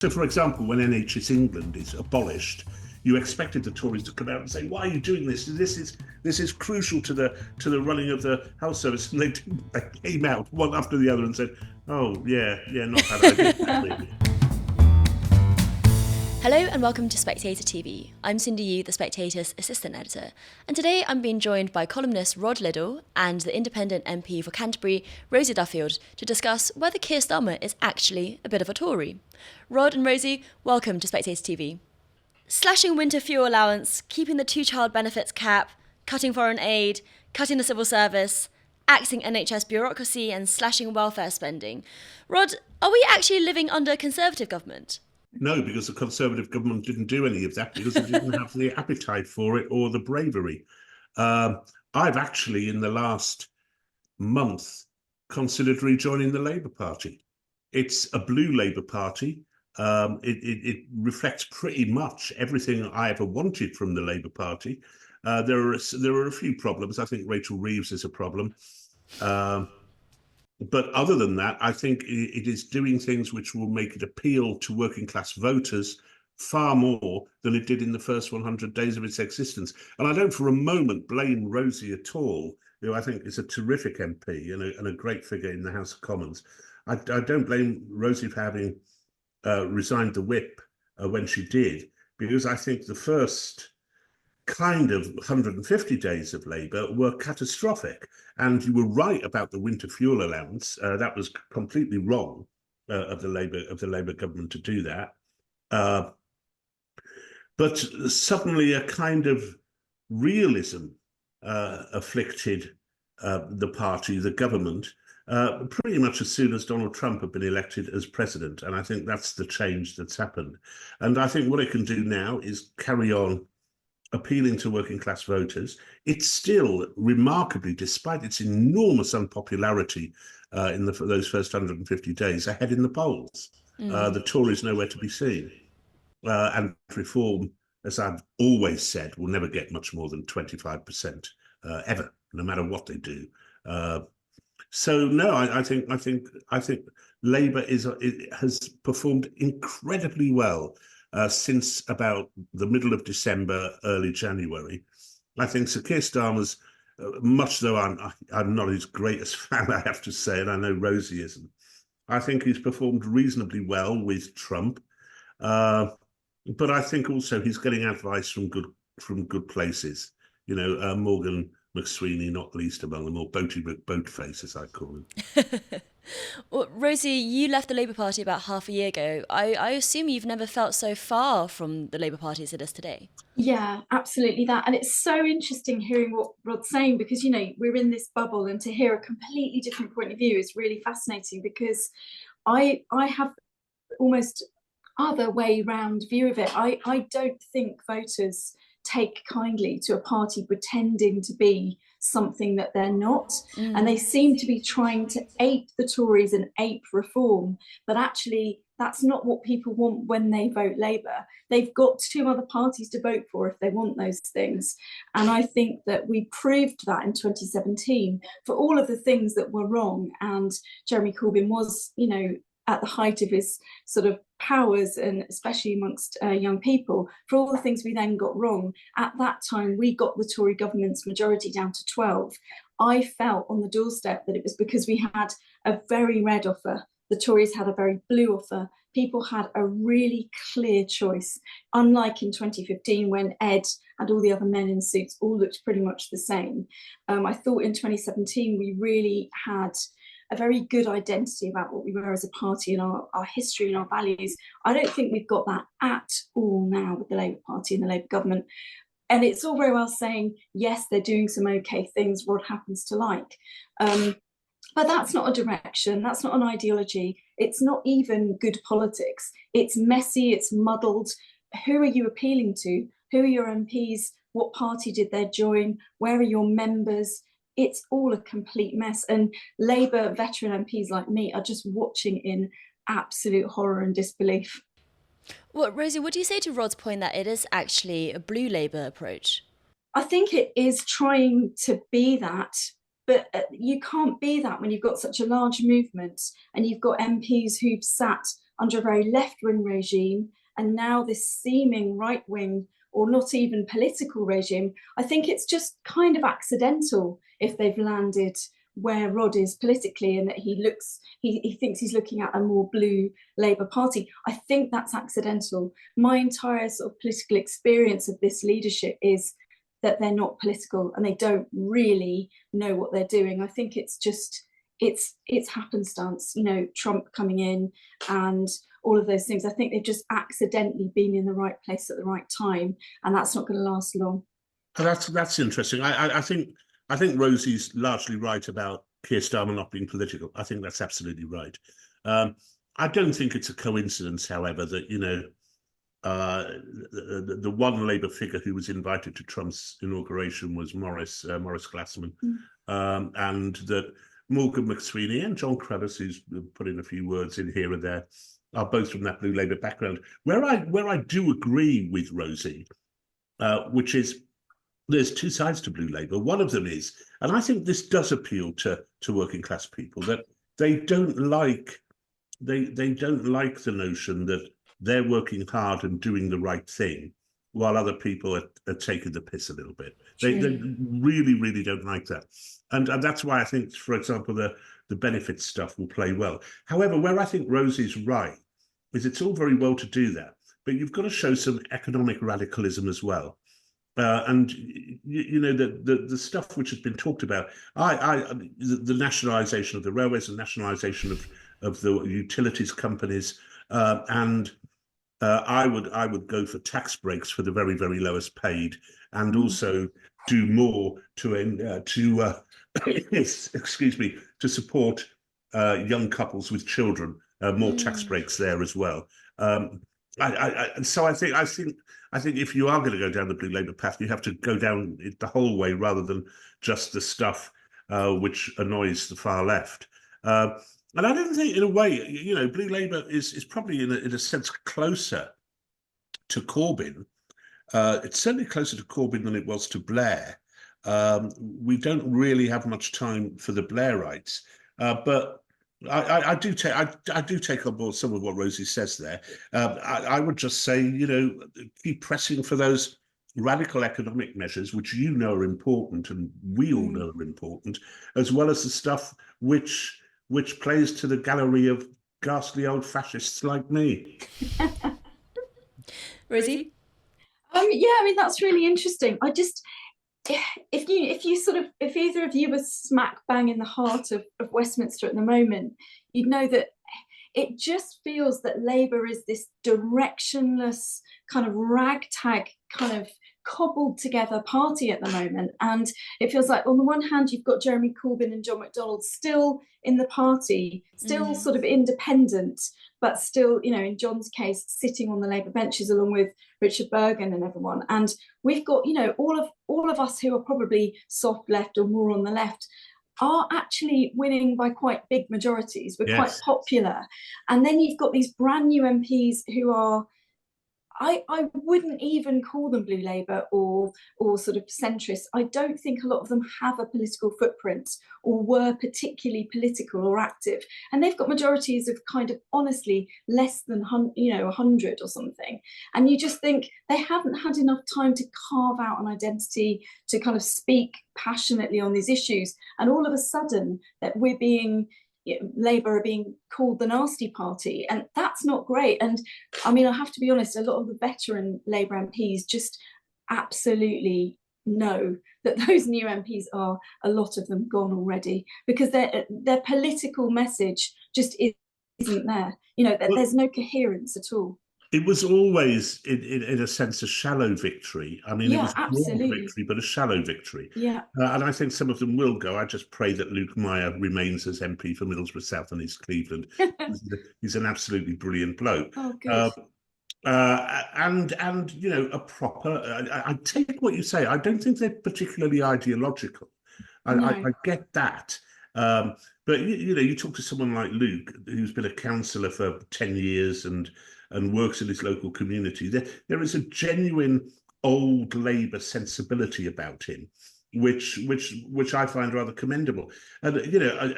So, for example, when NHS England is abolished, you expected the Tories to come out and say, "Why are you doing this? This is crucial to the running of the health service." And they came out one after the other and said, "Oh yeah, not bad idea, maybe." Hello and welcome to Spectator TV. I'm Cindy Yu, the Spectator's assistant editor, and today I'm being joined by columnist Rod Liddle and the independent MP for Canterbury, Rosie Duffield, to discuss whether Keir Starmer is actually a bit of a Tory. Rod and Rosie, welcome to Spectator TV. Slashing winter fuel allowance, keeping the two-child benefits cap, cutting foreign aid, cutting the civil service, axing NHS bureaucracy and slashing welfare spending. Rod, are we actually living under a Conservative government? No, because the Conservative government didn't do any of that because it didn't have the appetite for it or the bravery. I've actually, in the last month, considered rejoining the Labour Party. It's a blue Labour Party. It reflects pretty much everything I ever wanted from the Labour Party. There are a few problems. I think Rachel Reeves is a problem. But other than that, I think it is doing things which will make it appeal to working class voters far more than it did in the first 100 days of its existence. And I don't for a moment blame Rosie at all, who I think is a terrific MP and a great figure in the House of Commons. I don't blame Rosie for having resigned the whip when she did, because I think the first kind of 150 days of Labour were catastrophic. And you were right about the winter fuel allowance. That was completely wrong of the Labour government to do that. But suddenly a kind of realism afflicted the party, the government, pretty much as soon as Donald Trump had been elected as president. And I think that's the change that's happened. And I think what it can do now is carry on appealing to working class voters. It's still remarkably, despite its enormous unpopularity in those first 150 days, ahead in the polls. The Tories nowhere to be seen. And reform, as I've always said, will never get much more than 25% ever, no matter what they do. So no, I think Labour has performed incredibly well since about the middle of December, early January. I think Sir Keir Starmer's, much though I'm not his greatest fan, I have to say, and I know Rosie isn't, I think he's performed reasonably well with Trump. But I think also he's getting advice from good places. Morgan McSweeney, not least among them, or Boatface, as I call him. Well, Rosie, you left the Labour Party about half a year ago. I assume you've never felt so far from the Labour Party as it is today. Yeah, absolutely that. And it's so interesting hearing what Rod's saying because, we're in this bubble and to hear a completely different point of view is really fascinating because I have almost other way round view of it. I don't think voters take kindly to a party pretending to be something that they're not. And they seem to be trying to ape the Tories and ape reform, but actually that's not what people want when they vote Labour. They've got two other parties to vote for if they want those things. And I think that we proved that in 2017 for all of the things that were wrong. And Jeremy Corbyn was, at the height of his sort of powers, and especially amongst young people, for all the things we then got wrong. At that time, we got the Tory government's majority down to 12. I felt on the doorstep that it was because we had a very red offer. The Tories had a very blue offer. People had a really clear choice, unlike in 2015 when Ed and all the other men in suits all looked pretty much the same. I thought in 2017 we really had a very good identity about what we were as a party and our history and our values. I don't think we've got that at all now with the Labour Party and the Labour government. And it's all very well saying, yes, they're doing some okay things, Rod happens to like. But that's not a direction, that's not an ideology. It's not even good politics. It's messy, it's muddled. Who are you appealing to? Who are your MPs? What party did they join? Where are your members? It's all a complete mess. And Labour veteran MPs like me are just watching in absolute horror and disbelief. Well, Rosie, what do you say to Rod's point that it is actually a blue Labour approach? I think it is trying to be that, but you can't be that when you've got such a large movement and you've got MPs who've sat under a very left-wing regime, and now this seeming right-wing or not even political regime. I think it's just kind of accidental if they've landed where Rod is politically, and that he thinks he's looking at a more blue Labour Party. I think that's accidental. My entire sort of political experience of this leadership is that they're not political and they don't really know what they're doing. I think it's just it's happenstance, you know, Trump coming in and all of those things. I think they've just accidentally been in the right place at the right time, and that's not going to last long. That's interesting. I think Rosie's largely right about Keir Starmer not being political. I think that's absolutely right. I don't think it's a coincidence, however, that, you know, the one Labour figure who was invited to Trump's inauguration was Maurice Glassman, and that Morgan McSweeney and John Cruddas, who's put in a few words in here and there, are both from that blue Labour background. Where I do agree with Rosie, which is there's two sides to blue Labour. One of them is, and I think this does appeal to working class people, that they don't like the notion that they're working hard and doing the right thing while other people are taking the piss a little bit. They really, really don't like that. And that's why I think, for example, the benefits stuff will play well. However, where I think Rosie's right is it's all very well to do that, but you've got to show some economic radicalism as well. And you know, the stuff which has been talked about, the nationalisation of the railways, the nationalisation of the utilities companies, and I would go for tax breaks for the very, very lowest paid, and also do more to excuse me, to support young couples with children, more tax breaks there as well. So I think if you are going to go down the blue Labour path, you have to go down it the whole way rather than just the stuff which annoys the far left. And I don't think, in a way, you know, blue Labour is probably in a sense closer to Corbyn. It's certainly closer to Corbyn than it was to Blair. We don't really have much time for the Blairites, but I do take on board some of what Rosie says there. I would just say, you know, keep pressing for those radical economic measures, which you know are important and we all know are important, as well as the stuff which plays to the gallery of ghastly old fascists like me. Rosie? Yeah, I mean, that's really interesting. I just, if either of you was smack bang in the heart of Westminster at the moment, you'd know that it just feels that Labour is this directionless kind of ragtag, kind of cobbled together party at the moment. And it feels like on the one hand, you've got Jeremy Corbyn and John McDonnell still in the party, still sort of independent, but still, you know, in John's case, sitting on the Labour benches along with Richard Bergen and everyone. And we've got, you know, all of us who are probably soft left or more on the left are actually winning by quite big majorities. We're quite popular. And then you've got these brand new MPs who are, I wouldn't even call them blue Labour or sort of centrist. I don't think a lot of them have a political footprint or were particularly political or active. And they've got majorities of kind of honestly less than 100 or something. And you just think they haven't had enough time to carve out an identity, to kind of speak passionately on these issues. And all of a sudden that Labour are being called the nasty party, and that's not great. And I mean, I have to be honest, a lot of the veteran Labour MPs just absolutely know that those new MPs are, a lot of them, gone already, because their political message just isn't there. You know, there's no coherence at all. It was always, in a sense, a shallow victory. I mean, it was a broad victory, but a shallow victory. Yeah. And I think some of them will go. I just pray that Luke Meyer remains as MP for Middlesbrough South and East Cleveland. He's an absolutely brilliant bloke. Oh, good. And you know, a proper. I take what you say. I don't think they're particularly ideological. I get that. But you know, you talk to someone like Luke, who's been a councillor for 10 years and works in his local community. There is a genuine old Labour sensibility about him, which I find rather commendable. And you know,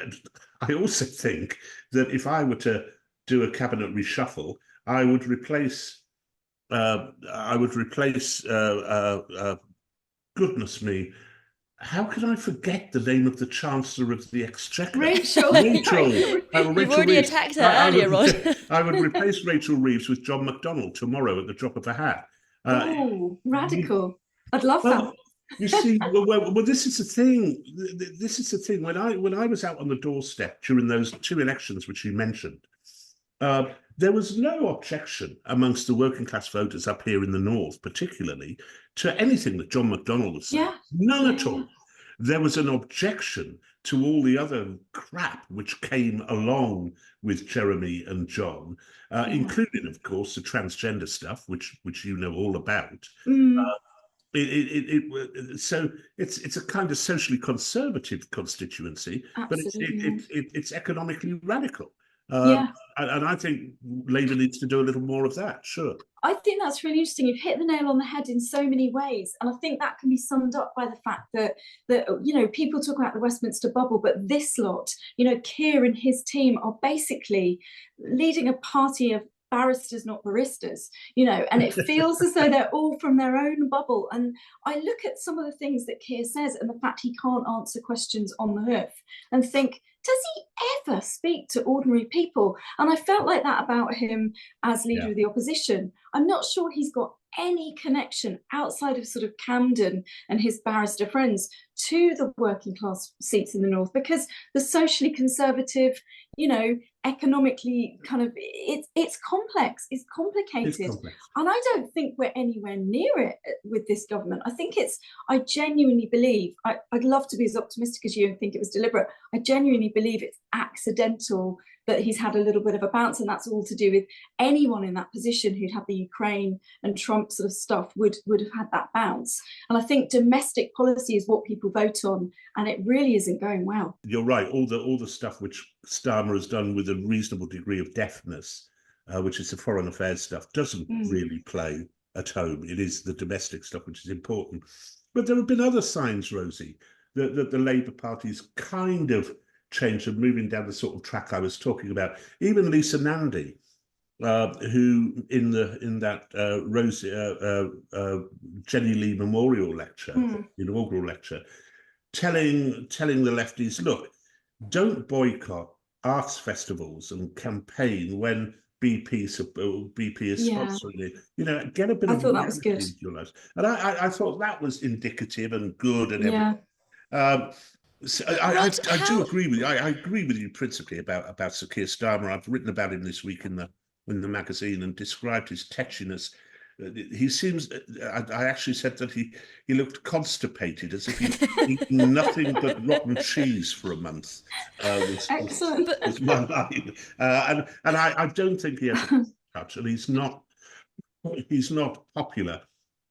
I also think that if I were to do a cabinet reshuffle, I would replace. Goodness me, how can I forget the name of the Chancellor of the Exchequer? Rachel. Rachel. You've Rachel already Reeves. attacked her earlier, Rod. I would replace Rachel Reeves with John McDonnell tomorrow at the drop of a hat. Oh, radical. I'd love that. Well, you see, well, this is the thing. This is the thing. When I was out on the doorstep during those 2 elections which you mentioned, there was no objection amongst the working class voters up here in the north, particularly, to anything that John McDonnell was saying. Yeah. None at all. There was an objection to all the other crap which came along with Jeremy and John, including, of course, the transgender stuff, which you know all about. So it's a kind of socially conservative constituency, Absolutely. but it's economically radical. Yeah. And I think Labour needs to do a little more of that, sure. I think that's really interesting. You've hit the nail on the head in so many ways. And I think that can be summed up by the fact that you know, people talk about the Westminster bubble, but this lot, you know, Keir and his team are basically leading a party of barristers, not baristas, you know, and it feels as though they're all from their own bubble. And I look at some of the things that Keir says and the fact he can't answer questions on the hoof and think, does he ever speak to ordinary people? And I felt like that about him as leader of the opposition. I'm not sure he's got any connection outside of sort of Camden and his barrister friends to the working class seats in the north, because the socially conservative, you know, economically kind of, it's complex, it's complicated. And I don't think we're anywhere near it with this government. I genuinely believe, I'd love to be as optimistic as you and think it was deliberate. I genuinely believe it's accidental that he's had a little bit of a bounce, and that's all to do with anyone in that position who'd had the Ukraine and Trump sort of stuff would have had that bounce. And I think domestic policy is what people vote on, and it really isn't going well. You're right. All the stuff which Starmer has done with a reasonable degree of deftness, which is the foreign affairs stuff, doesn't really play at home. It is the domestic stuff which is important. But there have been other signs, Rosie, that the Labour Party's kind of changed and moving down the sort of track I was talking about. Even Lisa Nandy, who in that Jenny Lee Memorial Lecture, inaugural lecture, telling the lefties, look, don't boycott arts festivals and campaign when BP is sponsoring it. You know, get a bit of reality into your lives. And I thought that was indicative and good and everything. So I do agree with you. I agree with you principally about Sir Keir Starmer. I've written about him this week in the magazine and described his tetchiness. He seems. I actually said that he looked constipated, as if he'd eaten nothing but rotten cheese for a month. Excellent. Was my line. And I don't think he has a touch, and he's not popular.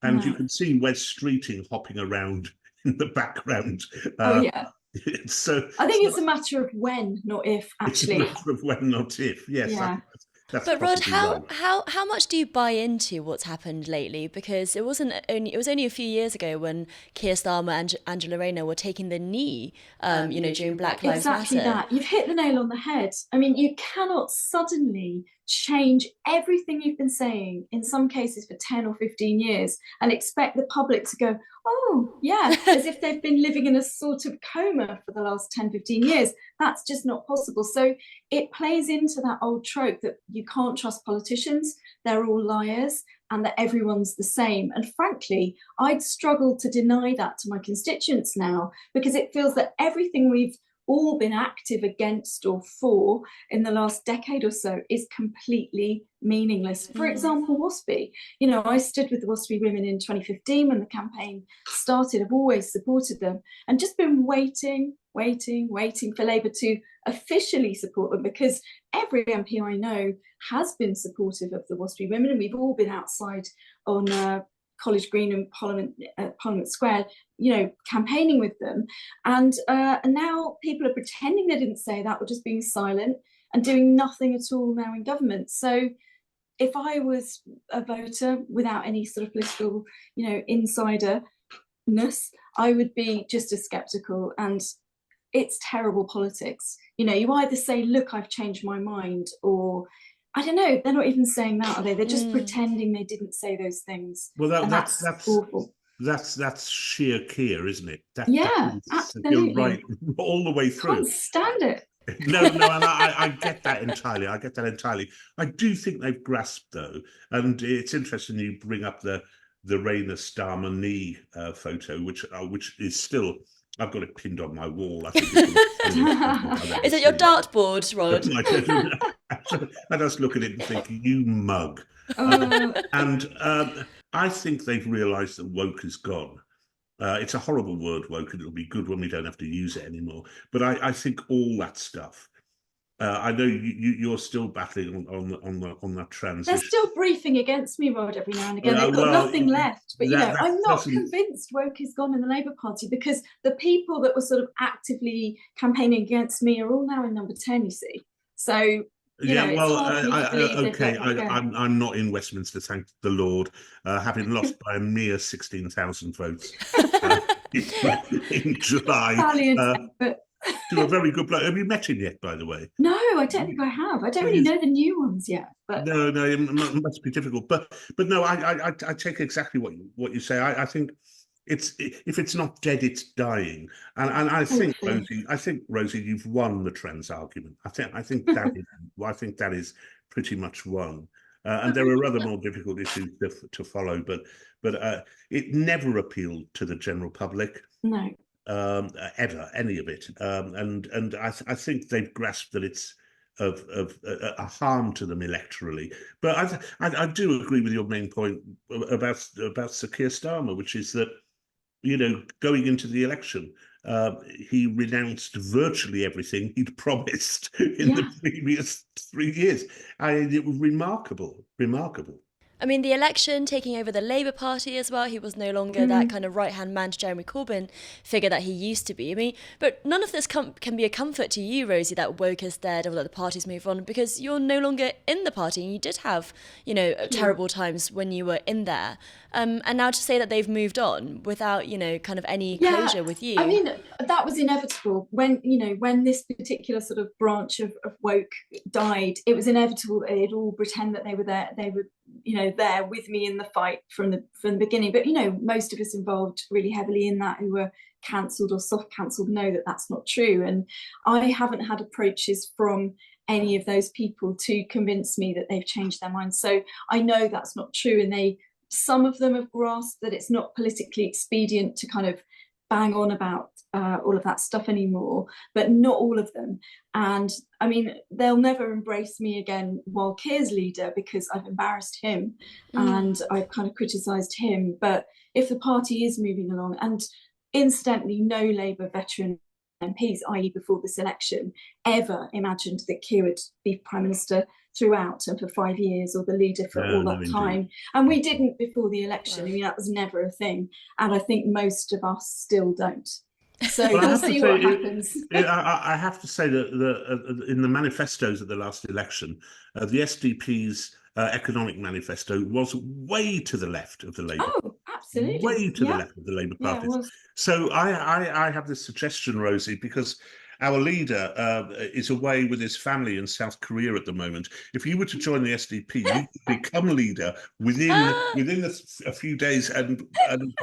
And you can see Wes Streeting hopping around in the background. So I think it's a matter of when, not if. Actually, it's a matter of when, not if. Yes. Yeah. But Rod, how much do you buy into what's happened lately? Because it was only a few years ago when Keir Starmer and Angela Rayner were taking the knee, during Black Lives Matter. Exactly that. You've hit the nail on the head. I mean, you cannot suddenly change everything you've been saying, in some cases for 10 or 15 years, and expect the public to go, oh, yeah, as if they've been living in a sort of coma for the last 10, 15 years. That's just not possible. So it plays into that old trope that you can't trust politicians, they're all liars, and that everyone's the same. And frankly, I'd struggle to deny that to my constituents now, because it feels that everything we've all been active against or for in the last decade or so is completely meaningless. For example, WASPI. You know, I stood with the WASPI women in 2015 when the campaign started. I've always supported them and just been waiting for Labour to officially support them, because every MP I know has been supportive of the WASPI women, and we've all been outside on College Green and Parliament Square, you know, campaigning with them. And now people are pretending they didn't say that, or just being silent and doing nothing at all now in government. So if I was a voter without any sort of political, you know, insiderness, I would be just as sceptical. And it's terrible politics. You know, you either say, look, I've changed my mind, or I don't know, they're not even saying that, are they? They're just pretending they didn't say those things. Well, And that's awful. that's sheer Keir, isn't it? That Yeah, is, you're right, absolutely. all the way through. Can't stand it. No, and I get that entirely. I get that entirely. I do think they've grasped, though, and it's interesting you bring up the Rainer Starmer knee photo, which is still, I've got it pinned on my wall. I think it's Is it your dartboard, Rod? I just look at it and think, you mug. And I think they've realised that woke is gone. It's a horrible word, woke, and it'll be good when we don't have to use it anymore. But I think all that stuff. I know you're still battling on that transition. They're still briefing against me, Rod, every now and again. They've got nothing left. But, I'm not convinced woke is gone in the Labour Party, because the people that were sort of actively campaigning against me are all now in number 10, you see. So, I'm not in Westminster, thank the Lord, having lost by a mere 16,000 votes in July. To a very good bloke. Have you met him yet, by the way? No, I don't think I have. I don't really know the new ones yet. But no, it must be difficult. But no, I take exactly what you say. I think if it's not dead, it's dying. And I think Rosie, you've won the trans argument. I think that is pretty much won. And there are other more difficult issues to follow, but it never appealed to the general public. No. Ever, any of it, and I think they've grasped that it's of a harm to them electorally. But I do agree with your main point about Sir Keir Starmer, which is that, you know, going into the election, he renounced virtually everything he'd promised in the previous 3 years. It was remarkable. I mean, the election, taking over the Labour Party as well, he was no longer that kind of right-hand man to Jeremy Corbyn figure that he used to be. I mean, but none of this can be a comfort to you, Rosie, that woke is dead or that the party's moved on, because you're no longer in the party, and you did have, terrible times when you were in there. And now to say that they've moved on without, kind of any closure with you. I mean, that was inevitable. When this particular sort of branch of woke died, it was inevitable that they'd all pretend that they were there. They were, there with me in the fight from the beginning. But, most of us involved really heavily in that, who were cancelled or soft cancelled, know that that's not true. And I haven't had approaches from any of those people to convince me that they've changed their minds. So I know that's not true. And some of them have grasped that it's not politically expedient to kind of bang on about all of that stuff anymore, but not all of them. And I mean, they'll never embrace me again while Keir's leader, because I've embarrassed him and I've kind of criticised him. But if the party is moving along, and incidentally, no Labour veteran MPs, i.e. before this election, ever imagined that Keir would be Prime Minister throughout and for 5 years, or the leader for all that time. And we didn't before the election. I mean, that was never a thing. And I think most of us still don't. So we'll see what happens. I have to say that in the manifestos of the last election, the SDP's economic manifesto was way to the left of the Labour. Oh, absolutely. Way to the left of the Labour Party. So I have this suggestion, Rosie, because our leader is away with his family in South Korea at the moment. If you were to join the SDP, you could become leader within a few days, and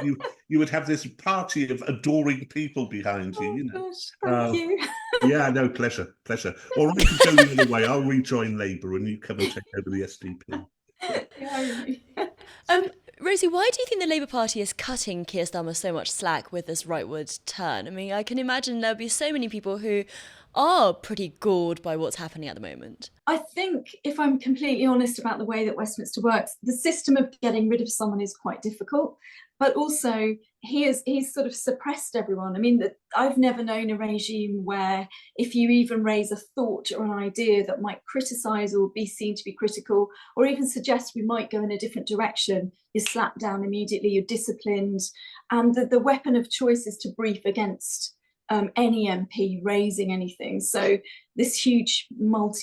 you would have this party of adoring people behind you. Gosh, thank you. Yeah, no, pleasure. Or I could go the other way. I'll rejoin Labour, and you come and take over the SDP. Rosie, why do you think the Labour Party is cutting Keir Starmer so much slack with this rightward turn? I mean, I can imagine there'll be so many people who are pretty gored by what's happening at the moment. I think, if I'm completely honest about the way that Westminster works, the system of getting rid of someone is quite difficult, but also he's sort of suppressed everyone. I mean, I've never known a regime where if you even raise a thought or an idea that might criticise or be seen to be critical, or even suggest we might go in a different direction, you're slapped down immediately, you're disciplined. And the weapon of choice is to brief against any MP raising anything. So this huge comms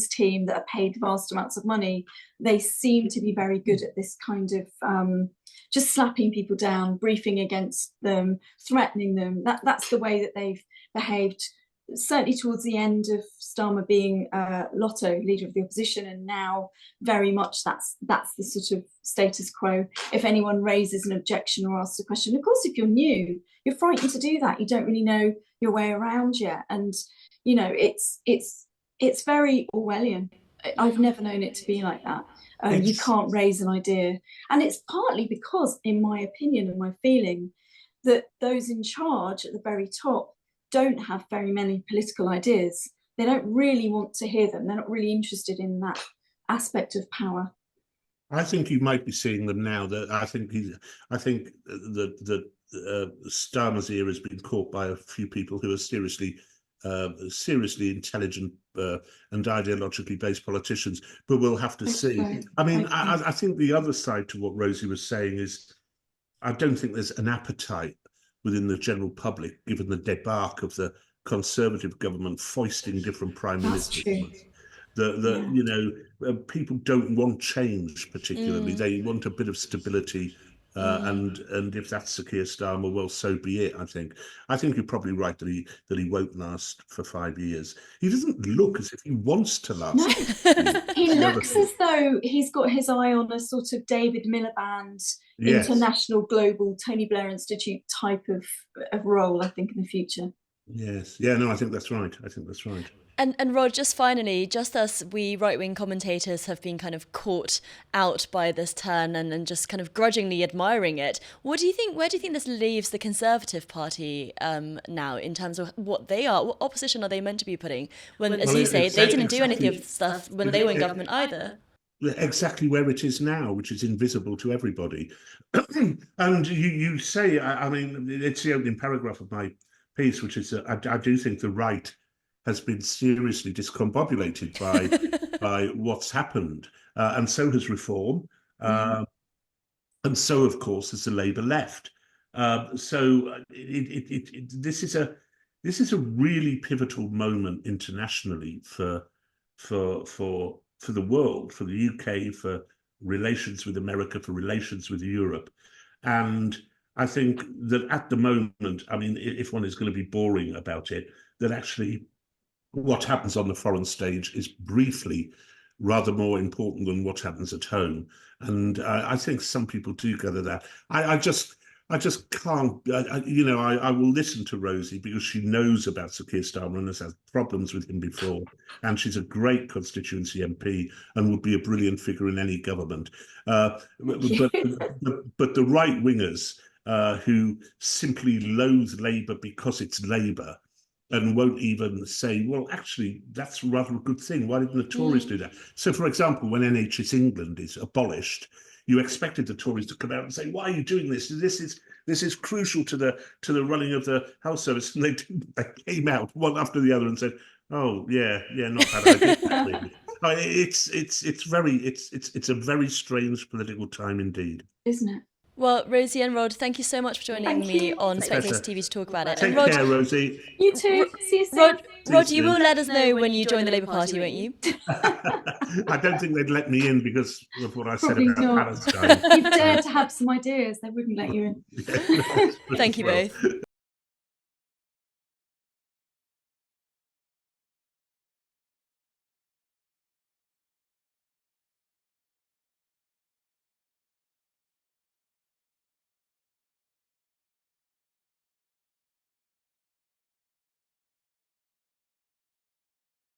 team that are paid vast amounts of money, they seem to be very good at this kind of just slapping people down, briefing against them, threatening them. That's the way that they've behaved certainly towards the end of Starmer being Lotto, leader of the opposition, and now very much that's the sort of status quo. If anyone raises an objection or asks a question, of course, if you're new, you're frightened to do that. You don't really know your way around yet, and you know it's very Orwellian. I've never known it to be like that. You can't raise an idea, and it's partly because, in my opinion and my feeling, that those in charge at the very top don't have very many political ideas. They don't really want to hear them. They're not really interested in that aspect of power. I think you might be seeing them now. That I think that Starmer's ear has been caught by a few people who are seriously intelligent and ideologically based politicians. But we'll have to see. I mean, I think the other side to what Rosie was saying is, I don't think there's an appetite within the general public, given the debacle of the Conservative government foisting different prime ministers. You know, people don't want change particularly. They want a bit of stability, and if that's Sir Keir Starmer, well, so be it. I think you're probably right that he won't last for 5 years. He doesn't look as if he wants to last. No. He looks as though he's got his eye on a sort of David Miliband, international, global, Tony Blair Institute type of role, I think, in the future. Yes. Yeah, no, I think that's right. And Rod, just finally, just as we right-wing commentators have been kind of caught out by this turn and just kind of grudgingly admiring it, where do you think this leaves the Conservative Party now in terms of what opposition are they meant to be putting? When, as you say, they didn't do anything of the stuff when they were in government either. Exactly where it is now, which is invisible to everybody. And you say, I mean, it's the opening paragraph of my piece, which is I do think the right has been seriously discombobulated by what's happened, and so has Reform, and so, of course, has the Labour left. So this is a really pivotal moment internationally for the world, for the UK, for relations with America, for relations with Europe, and I think that at the moment, I mean, if one is going to be boring about it, that actually what happens on the foreign stage is briefly rather more important than what happens at home. And I think some people do gather that. I just can't, I will listen to Rosie because she knows about Sir Keir Starmer and has had problems with him before. And she's a great constituency MP and would be a brilliant figure in any government. But the right wingers who simply loathe Labour because it's Labour, and won't even say, well, actually, that's rather a good thing. Why didn't the Tories do that? So, for example, when NHS England is abolished, you expected the Tories to come out and say, why are you doing this? This is crucial to the running of the health service. And they didn't. They came out one after the other and said, oh, yeah, not bad idea. It's a very strange political time indeed. Isn't it? Well, Rosie and Rod, thank you so much for joining me on Spectator TV to talk about it. Take care, Rosie. You too. See you soon. Rod, you will let us know when you join the Labour Party, won't you? I don't think they'd let me in because of what I said Probably about not. Palestine. You've dared to have some ideas, they wouldn't let you in. Thank you both.